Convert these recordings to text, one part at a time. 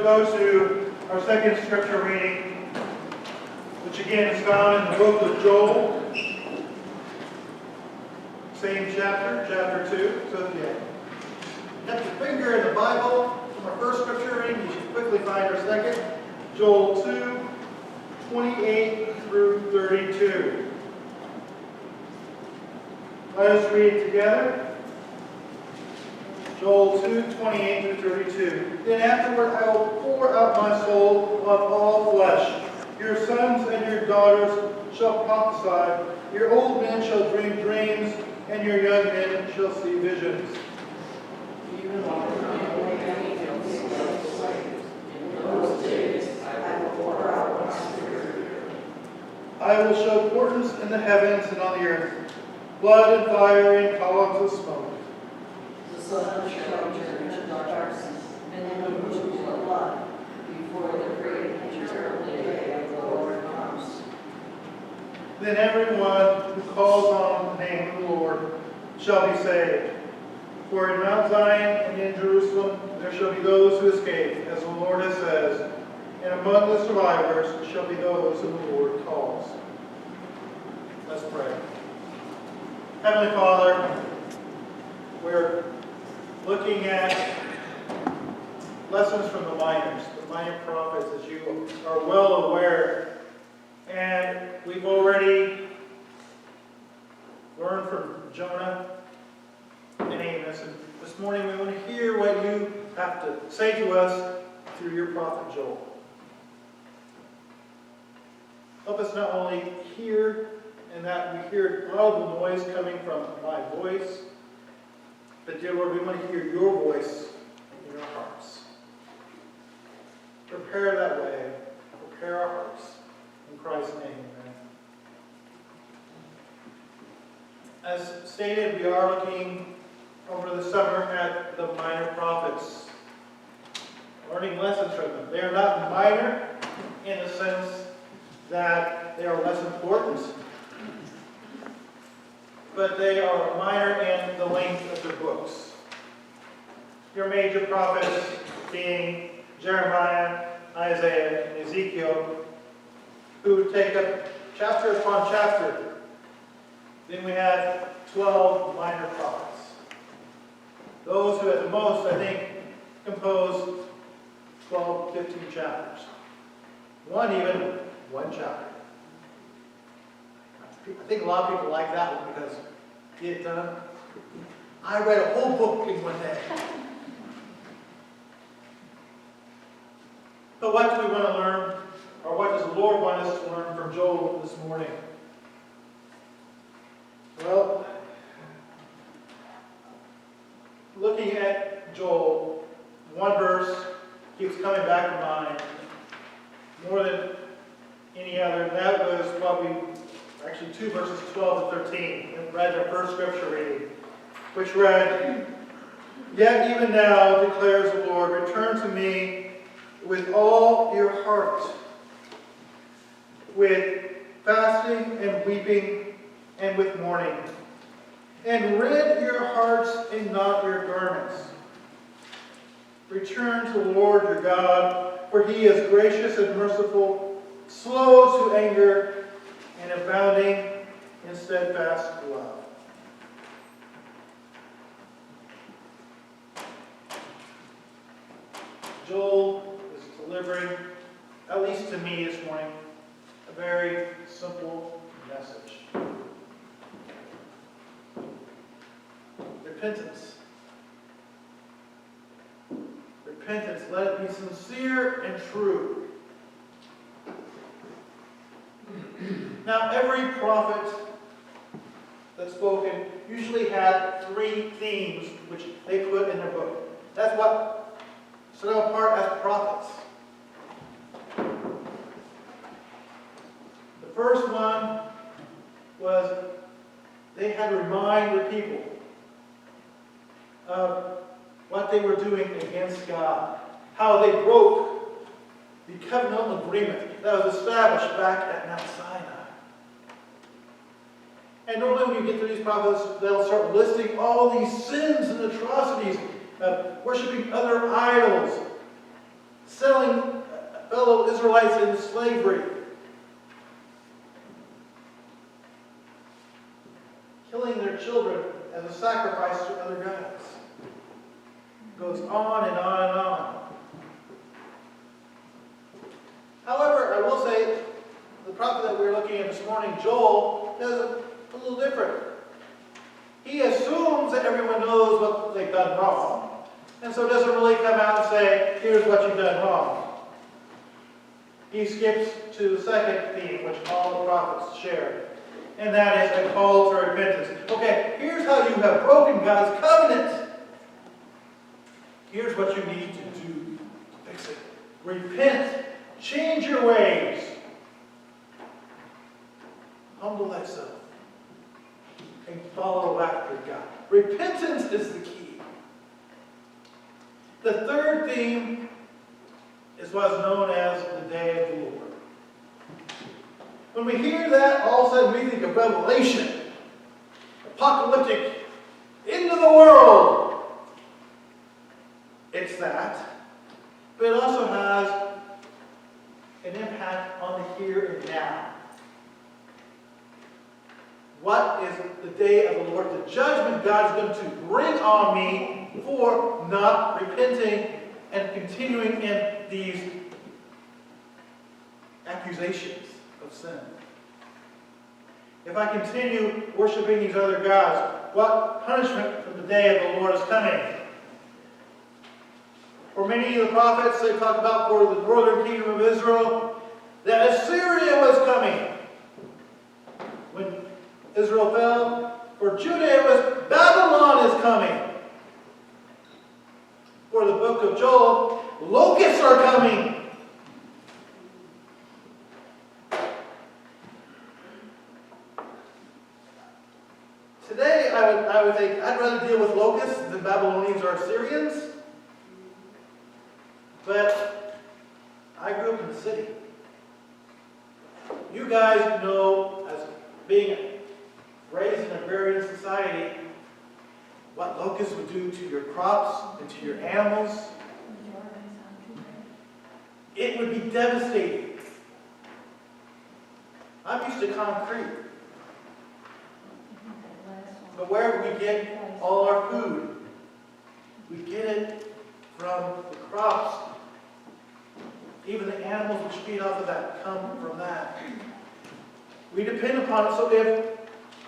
go to our second scripture reading, which again is found in the book of Joel. Same chapter, chapter 2. So if you have your finger in the Bible from our first scripture reading, you should quickly find our second. Joel 2, 28 through 32. Let us read together. Joel 2, 28 through 32. Then afterward I will pour out my soul on all flesh. Your sons and your daughters shall prophesy. Your old men shall dream dreams, and your young men shall see visions. Even while in those days I will pour out my spirit. I will show portents in the heavens and on the earth, blood and fire and columns of smoke. The sun shall turn to darkness, and the moon to blood, before the great and terrible day of the Lord comes. Then everyone who calls on the name of the Lord shall be saved. For in Mount Zion and in Jerusalem there shall be those who escape, as the Lord has said, and among the survivors shall be those whom the Lord calls. Let's pray. Heavenly Father, we're looking at lessons from the minor prophets, as you are well aware. And we've already learned from Jonah and Amos. And this morning we want to hear what you have to say to us through your prophet Joel. Help us not only hear, and that we hear audible noise coming from my voice, but dear Lord, we want to hear your voice in our hearts. Prepare that way. Prepare our hearts. In Christ's name, amen. As stated, we are looking over the summer at the minor prophets, learning lessons from them. They are not minor in the sense that they are less important, but they are minor in the length of their books. Your major prophets being Jeremiah, Isaiah, and Ezekiel, who take up chapter upon chapter. Then we have 12 minor prophets. Those who at the most, I think, compose 12, 15 chapters. One chapter. I think a lot of people like that one because get it done. I read a whole book in one day. But what do we want to learn, or what does the Lord want us to learn from Joel this morning? Well, looking at Joel, one verse keeps coming back to mind more than any other, and that was actually 2 verses 12 to 13. We read our first scripture reading, which read, "Yet even now, declares the Lord, return to me with all your heart, with fasting and weeping and with mourning, and rend your hearts and not your garments. Return to the Lord your God, for he is gracious and merciful, slow to anger, and abounding in steadfast love." Joel is delivering, at least to me this morning, a very simple message. Repentance. Repentance, let it be sincere and true. Now, every prophet that's spoken usually had 3 themes which they put in their book. That's what set them apart as prophets. The first one was they had to remind the people of what they were doing against God, how they broke the covenantal agreement that was established back at Mount Sinai. And normally when you get to these prophets, they'll start listing all these sins and atrocities of worshiping other idols, selling fellow Israelites into slavery, killing their children as a sacrifice to other gods. It goes on and on and on. However, I will say, the prophet that we were looking at this morning, Joel, is a little different. He assumes that everyone knows what they've done wrong, and so doesn't really come out and say, here's what you've done wrong. He skips to the second theme, which all the prophets share, and that is a call to repentance. Okay, here's how you have broken God's covenant. Here's what you need to do to fix it. Repent. Change your ways. Humble thyself. And follow after God. Repentance is the key. The third theme is what's known as the day of the Lord. When we hear that, all of a sudden we think of Revelation, apocalyptic, end of the world. It's that. But it also has an impact on the here and now. What is the day of the Lord? The judgment God is going to bring on me for not repenting and continuing in these accusations of sin. If I continue worshiping these other gods, what punishment for the day of the Lord is coming? For many of the prophets, they talk about for the northern kingdom of Israel, that Assyria was coming. When Israel fell, for Judah it was Babylon is coming. For the book of Joel, locusts are coming. Today, I would think I'd rather deal with locusts than Babylonians or Assyrians. But I grew up in the city. You guys know, as being raised in an agrarian society, what locusts would do to your crops and to your animals. It would be devastating. I'm used to concrete. But where do we get all our food? We get it from the crops. Even the animals which feed off of that come from that. We depend upon it. So if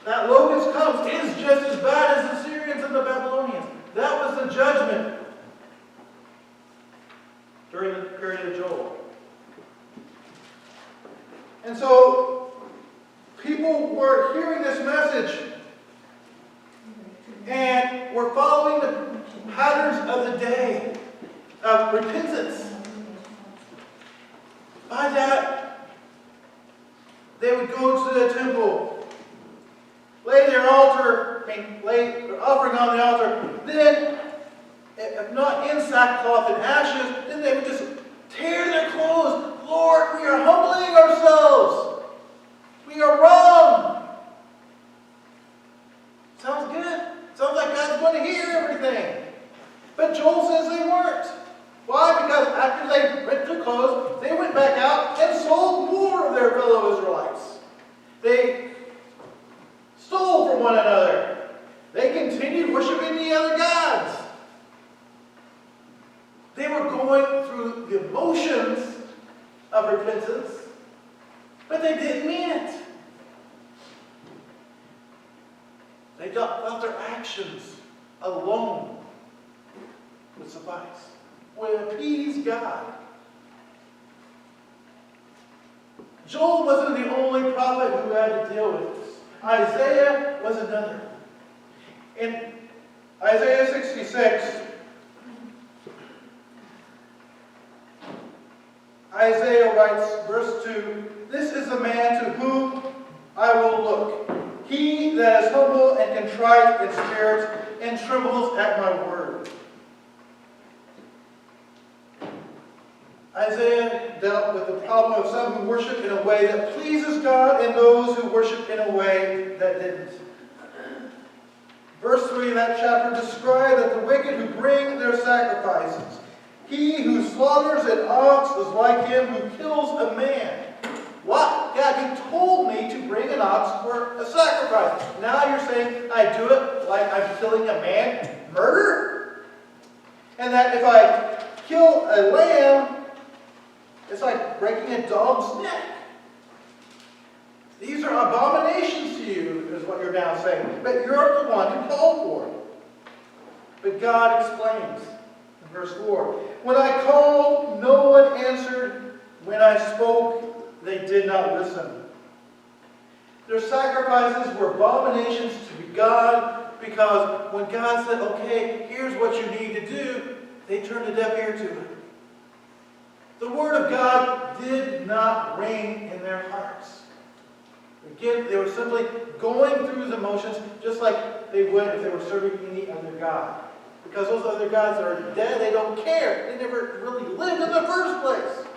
that locust comes, it is just as bad as the Syrians and the Babylonians. That was the judgment during the period of Joel. And so people were hearing this message and were following the patterns of the day of repentance. By that, they would go to the temple, lay their offering on the altar. Then, if not in sackcloth and ashes, then they would just tear their clothes. Lord, we are humbling ourselves. We are wrong. Sounds good. Sounds like God's going to hear everything. But Joel says they weren't. Why? Because after they ripped their clothes, they went back out and sold more of their fellow Israelites. They stole from one another. They continued worshiping the other gods. They were going through the emotions of repentance, but they didn't mean it. They felt their actions alone would suffice, would appease God. Joel wasn't the only prophet who had to deal with this. Isaiah was another. In Isaiah 66, Isaiah writes, verse 2, "This is the man to whom I will look, he that is humble and contrite in spirit and trembles at my word." Isaiah dealt with the problem of some who worship in a way that pleases God and those who worship in a way that didn't. Verse 3 of that chapter described that the wicked who bring their sacrifices He who slaughters an ox is like him who kills a man. What? God, you told me to bring an ox for a sacrifice. Now you're saying I do it like I'm killing a man? Murder? And that if I kill a lamb, it's like breaking a dog's neck. These are abominations to you, is what you're now saying. But you're the one who called for it. But God explains in verse 4, when I called, no one answered. When I spoke, they did not listen. Their sacrifices were abominations to God because when God said, okay, here's what you need to do, they turned a deaf ear to it. The Word of God did not ring in their hearts. Again, they were simply going through the motions just like they would if they were serving any other god. Because those other gods are dead, they don't care. They never really lived in the first place.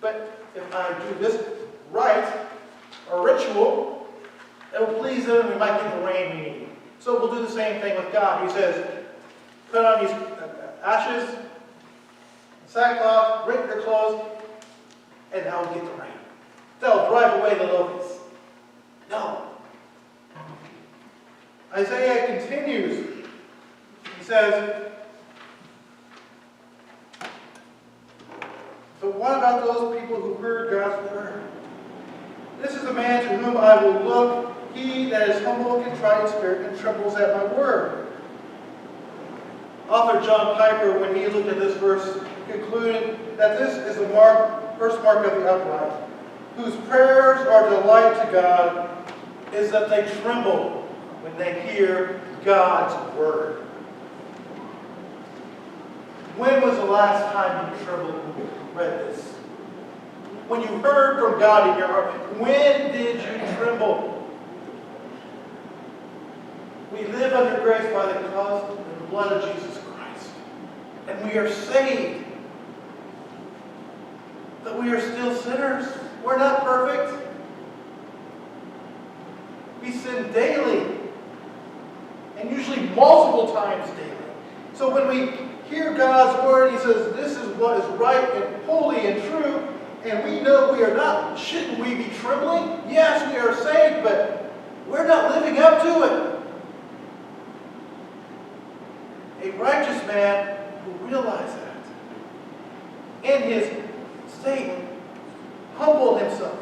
But if I do this rite or ritual, it will please them and we might get the rain we need. So we'll do the same thing with God. He says, put on these ashes, sackcloth, rip your clothes, and that will get the rain. That will drive away the locusts. No. Isaiah continues. He says, but what about those people who heard God's word? This is the man to whom I will look, he that is humble and contrite in spirit and trembles at my word. Author John Piper, when he looked at this verse, concluded that this is the first mark of the upright, whose prayers are delight to God, is that they tremble when they hear God's word. When was the last time you trembled when you read this? When you heard from God in your heart, when did you tremble? We live under grace by the cause of the blood of Jesus Christ. And we are saved. But we are still sinners. We're not perfect. We sin daily. And usually multiple times daily. So when we hear God's word, He says, this is what is right and holy and true, and we know we are not, shouldn't we be trembling? Yes, we are saved, but we're not living up to it. A righteous man will realize that. In his state, humble himself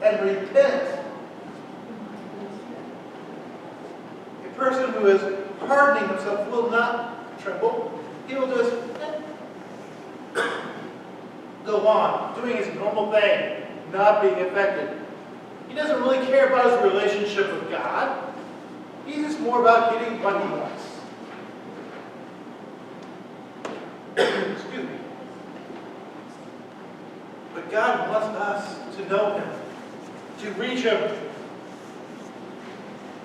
and repent. A person who is hardening himself will not tremble. He will just go on, doing his normal thing, not being affected. He doesn't really care about his relationship with God. He's just more about getting what he wants. Excuse me. But God wants us to know Him, to reach Him.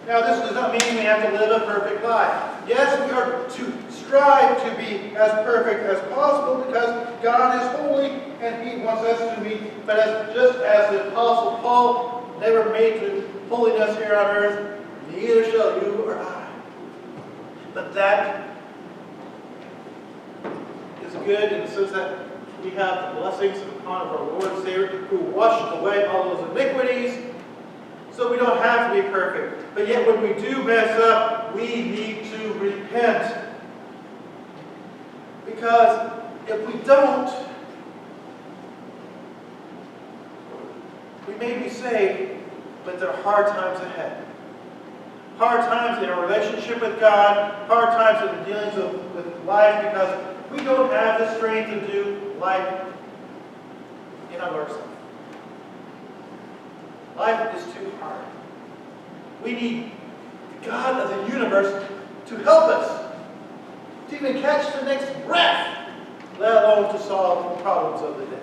Now, this does not mean we have to live a perfect life. Yes, we are to strive to be as perfect as possible because God is holy and He wants us to be. But just as the Apostle Paul never made to holiness here on earth, neither shall you or I. But that is good in the sense that we have the blessings upon our Lord and Savior who washed away all those iniquities. So we don't have to be perfect. But yet when we do mess up, we need to repent. Because if we don't, we may be saved, but there are hard times ahead. Hard times in our relationship with God, hard times in the dealings with life, because we don't have the strength to do life in and of ourselves. Life is too hard. We need the God of the universe to help us to even catch the next breath, let alone to solve the problems of the day.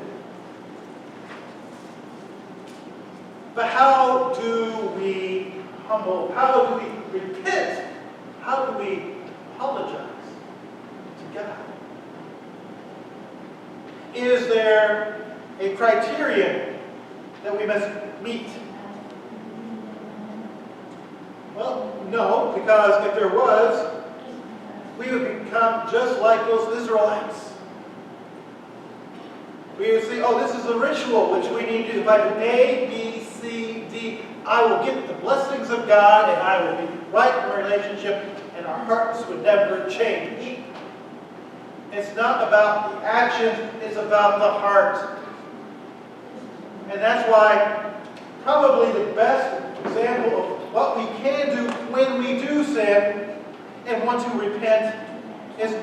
But how do we humble? How do we repent? How do we apologize to God? Is there a criterion that we must meet? Well, no, because if there was, we would become just like those Israelites. We would say, oh, this is a ritual which we need to do. If I do A, B, C, D, I will get the blessings of God and I will be right in a relationship and our hearts would never change. It's not about the actions, it's about the heart. And that's why probably the best example of what we can do when we do sin and want to repent is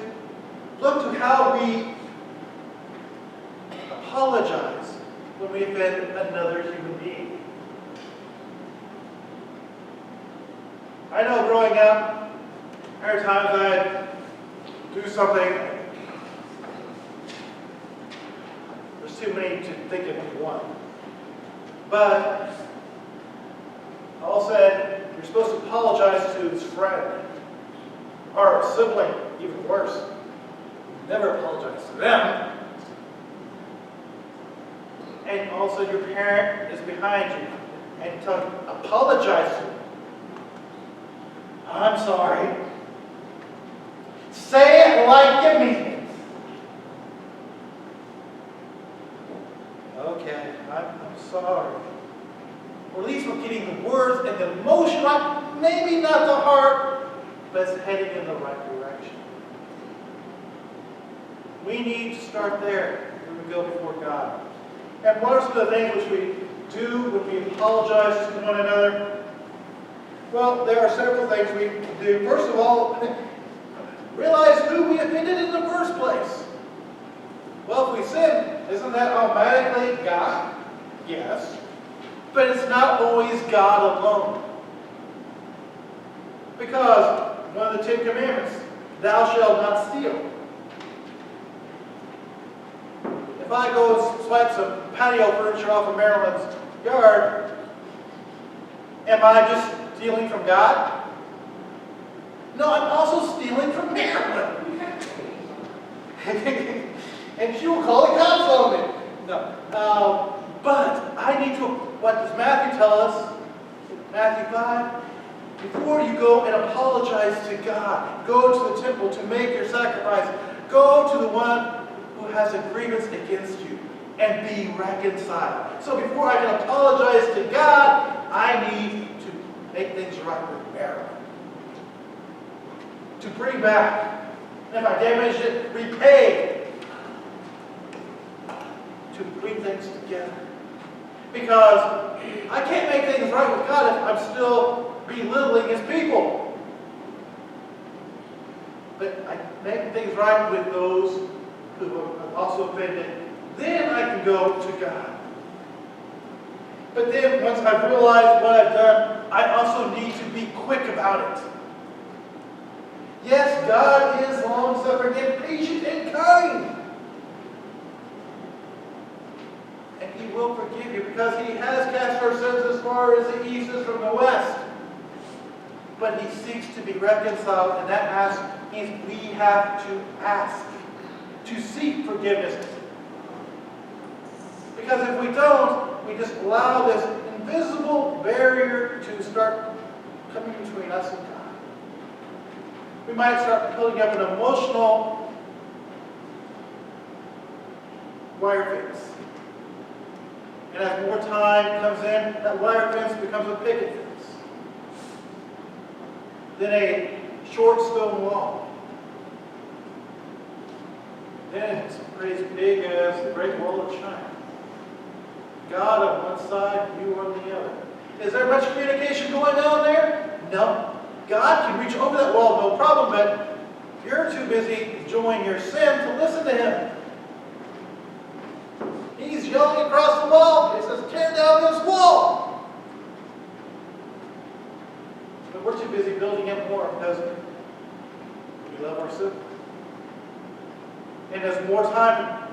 look to how we apologize when we offend another human being. I know growing up, there are times I'd do something. There's too many to think of in one. But all said, you're supposed to apologize to his friend or a sibling, even worse. Never apologize to them. And also your parent is behind you and apologize to them. I'm sorry. Say it like you mean it. Okay, I'm sorry. Or at least we're getting the words and the emotion right. Maybe not the heart, but it's heading in the right direction. We need to start there when we go before God. And what are some of the things which we do when we apologize to one another? Well, there are several things we can do. First of all, realize who we offended in the first place. Well, if we sin, isn't that automatically God? Yes. But it's not always God alone. Because one of the 10 Commandments, thou shalt not steal. If I go and swipe some patio furniture off of Marilyn's yard, am I just stealing from God? No, I'm also stealing from Marilyn. And she will call the cops on me. No. But I need to, what does Matthew tell us? Matthew 5. Before you go and apologize to God, go to the temple to make your sacrifice. Go to the one who has a grievance against you and be reconciled. So before I can apologize to God, I need to make things right with Marilyn. To bring back. And if I damaged it, repay. To bring things together. Because I can't make things right with God if I'm still belittling His people. But I make things right with those who have also offended. Then I can go to God. But then once I've realized what I've done, I also need to be quick about it. Yes, God is long-suffering and patient and kind. And He will forgive you because He has cast our sins as far as the east is from the west. But He seeks to be reconciled, and that means we have to ask, to seek forgiveness. Because if we don't, we just allow this invisible barrier to start coming between us and God. We might start building up an emotional wire fence. And as more time comes in, that wire fence becomes a picket fence. Then a short stone wall. Then it's pretty as big as the Great Wall of China. God on one side, you on the other. Is there much communication going on there? No. God can reach over that wall, no problem, but you're too busy enjoying your sin to listen to Him. He's yelling across the wall. He says, tear down this wall. But we're too busy building up more because we love our sin. And as more time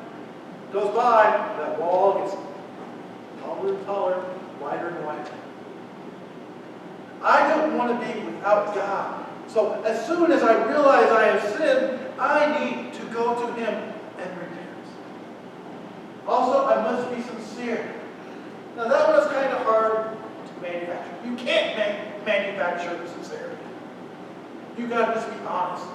goes by, that wall gets taller and taller, wider and wider. I don't want to be without God. So as soon as I realize I have sinned, I need to go to Him and repent. Also, I must be sincere. Now that one is kind of hard to manufacture. You can't manufacture sincerity. You've got to just be honest.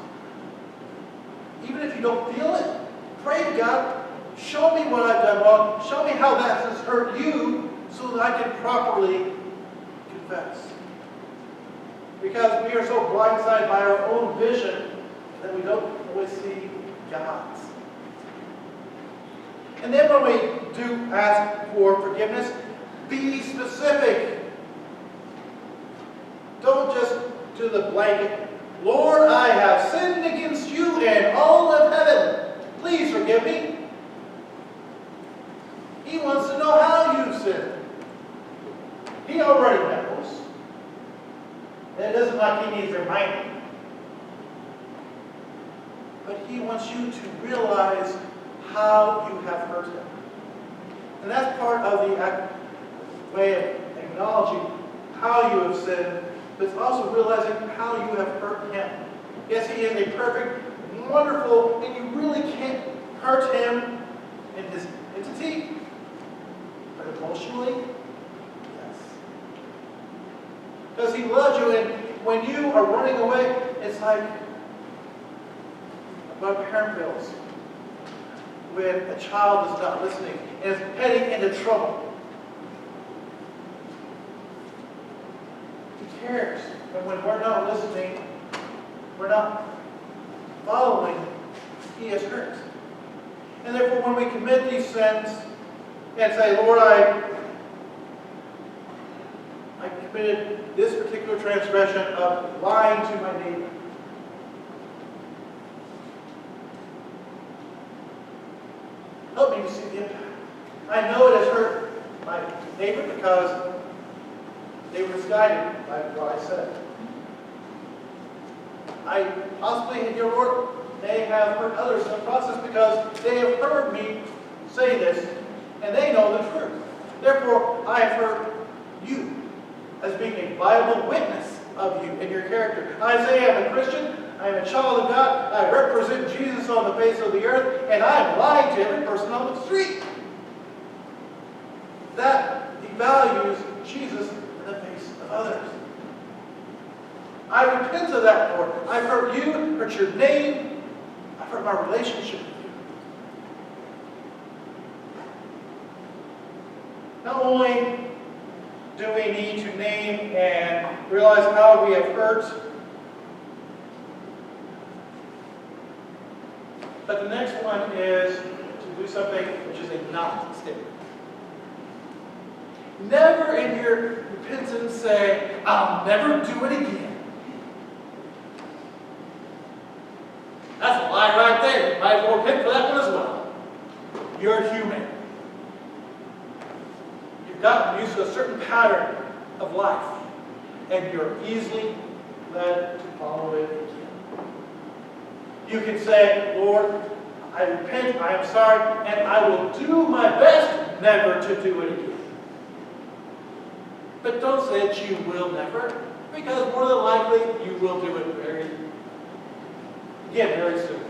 Even if you don't feel it, pray to God, show me what I've done wrong. Show me how that has hurt you so that I can properly confess. Because we are so blindsided by our own vision that we don't always see God's. And then when we do ask for forgiveness, be specific. Don't just do the blanket. Lord, I have sinned against you and all of heaven. Please forgive me. He wants to know how you've sinned. He already knows. It isn't like he needs reminding. But he wants you to realize how you have hurt him. And that's part of the way of acknowledging how you have sinned, but it's also realizing how you have hurt him. Yes, he is a perfect, wonderful, and you really can't hurt him in his entity, but emotionally, yes. Because he loves you, and when you are running away, it's like what a parent feels when a child is not listening and is heading into trouble. He cares. But when we're not listening, we're not following, he is hurt. And therefore, when we commit these sins and say, Lord, I committed this particular transgression of lying to my neighbor. Help me to see the impact. I know it has hurt my neighbor because they were misguided by what I said. I possibly, dear Lord, may have hurt others in the process because they have heard me say this and they know the truth. Therefore, I have heard you as being a viable witness of you and your character. I say I'm a Christian, I am a child of God, I represent Jesus on the face of the earth, and I am lying to every person on the street. That devalues Jesus in the face of others. I repent of that, Lord. I've hurt you, hurt your name, I've hurt my relationship with you. Not only do we need to name and realize how we have hurt, but the next one is to do something which is a not statement. Never in your repentance say, I'll never do it again. That's a lie right there. You might as well repent for that one as well. You're human. You've gotten used to a certain pattern of life, and you're easily led to follow it again. You can say, Lord, I repent, I am sorry, and I will do my best never to do it again. But don't say that you will never, because more than likely you will do it very soon.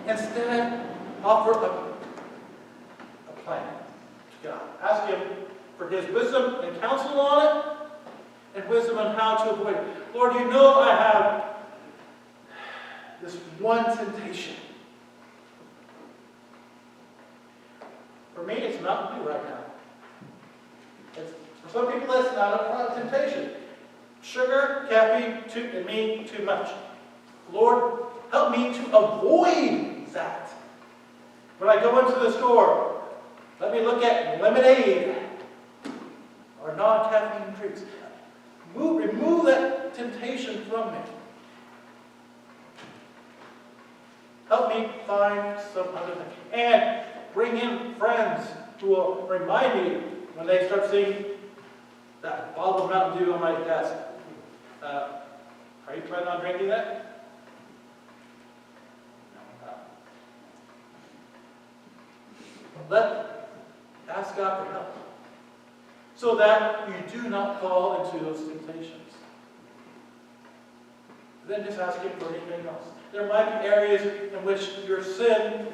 Instead, offer a plan to God. Ask Him for His wisdom and counsel on it, and wisdom on how to avoid it. Lord, you know I have this one temptation. For me, it's Mountain Dew right now. For some people, that's not a temptation. Sugar, caffeine, and me, too much. Lord, help me to avoid that. When I go into the store, let me look at lemonade or non-caffeine drinks. Remove that temptation from me. Help me find some other thing. And bring in friends who will remind me when they start seeing that bottle of Mountain Dew on my desk. Are you planning on drinking that? Ask God for help so that you do not fall into those temptations. Then just ask Him for anything else. There might be areas in which your sin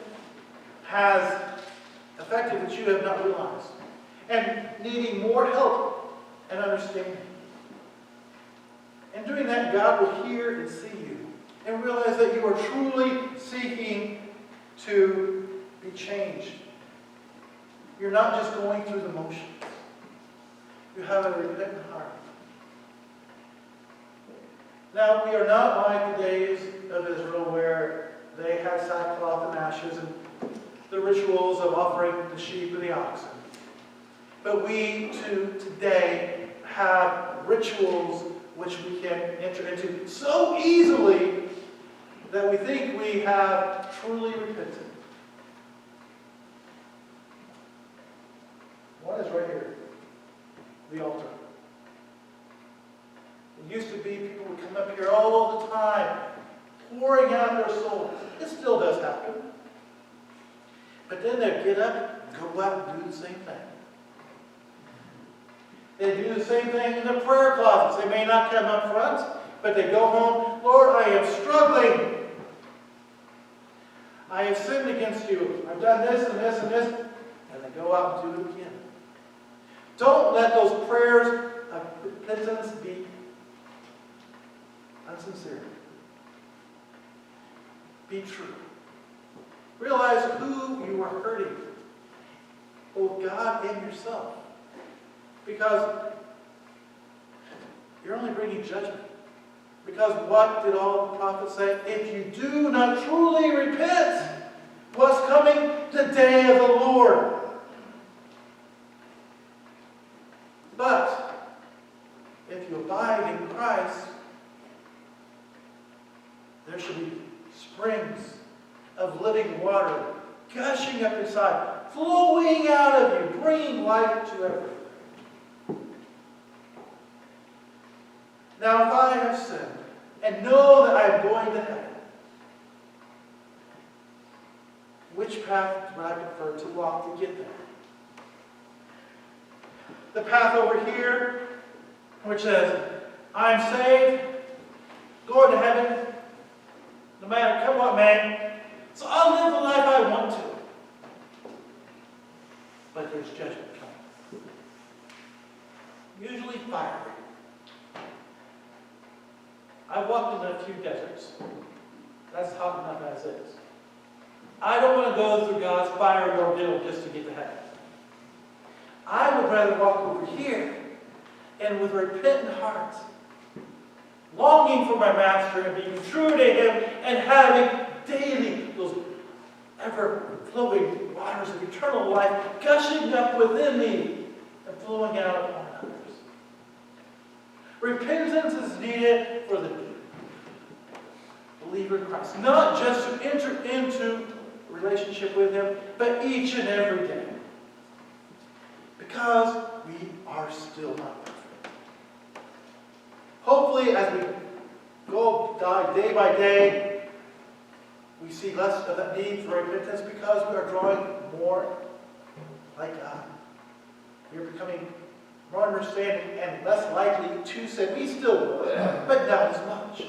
has affected that you have not realized, and needing more help and understanding. In doing that, God will hear and see you, and realize that you are truly seeking to be changed. You're not just going through the motions. You have a repentant heart. Now, we are not like the days of Israel where they had sackcloth and ashes and the rituals of offering the sheep and the oxen. But we too today have rituals which we can enter into so easily that we think we have truly repented. One is right here, the altar. It used to be people would come up here all the time, pouring out their souls. It still does happen. But then they'd get up and go out and do the same thing. They do the same thing in the prayer closets. They may not come up front, but they go home. Lord, I am struggling. I have sinned against you. I've done this and this and this. And they go out and do it again. Don't let those prayers of repentance be insincere. Be true. Realize who you are hurting. Both God and yourself. Because you're only bringing judgment. Because what did all the prophets say? If you do not truly repent, what's coming? The day of the Lord. But if you abide in Christ, there should be springs of living water gushing up inside, flowing out of you, bringing life to everything. Now, if I have sinned and know that I am going to heaven, which path would I prefer to walk to get there? The path over here, which says, I'm saved, going to heaven, no matter come what may, so I'll live the life I want to. But there's judgment coming. Usually fiery. I've walked in a few deserts. That's hot enough as is. I don't want to go through God's fiery ordeal just to get to heaven. I would rather walk over here and with a repentant heart, longing for my Master and being true to Him and having daily those ever-flowing waters of eternal life gushing up within me and flowing out upon others. Repentance is needed for the believer in Christ. Not just to enter into a relationship with Him, but each and every day. Because we are still not perfect. Hopefully, as we die day by day, we see less of that need for repentance because we are drawing more like God. We are becoming more understanding and less likely to sin. We still will, but not as much.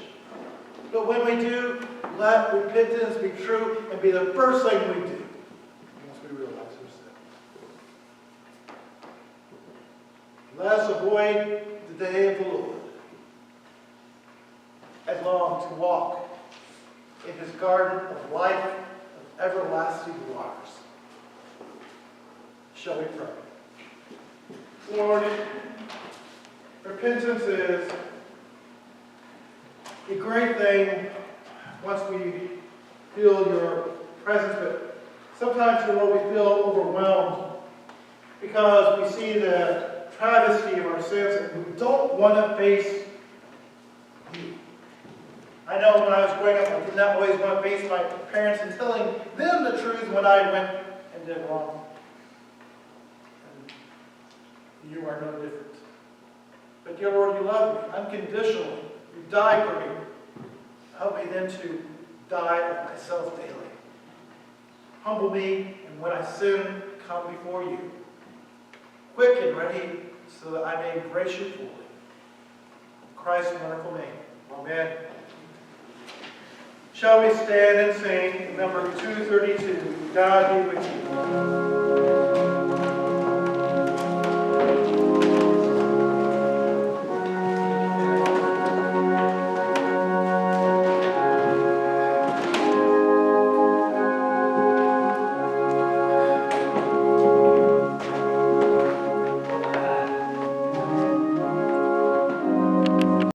But when we do, let repentance be true and be the first thing we do once we realize our sin. Let us avoid the day of the Lord and long to walk in His garden of life, of everlasting waters. Shall we pray? Lord, repentance is a great thing once we feel your presence, but sometimes, Lord, we feel overwhelmed because we see the travesty of our sins and we don't want to face you. I know when I was growing up, I did not always want to face my parents and telling them the truth when I went and did wrong. And you are no different. But dear Lord, you love me unconditionally. You died for me. Help me then to die of myself daily. Humble me, and when I sin, come before you. Quick and ready, so that I may embrace you fully. In Christ's wonderful name. Amen. Shall we stand and sing number 232, God be with you.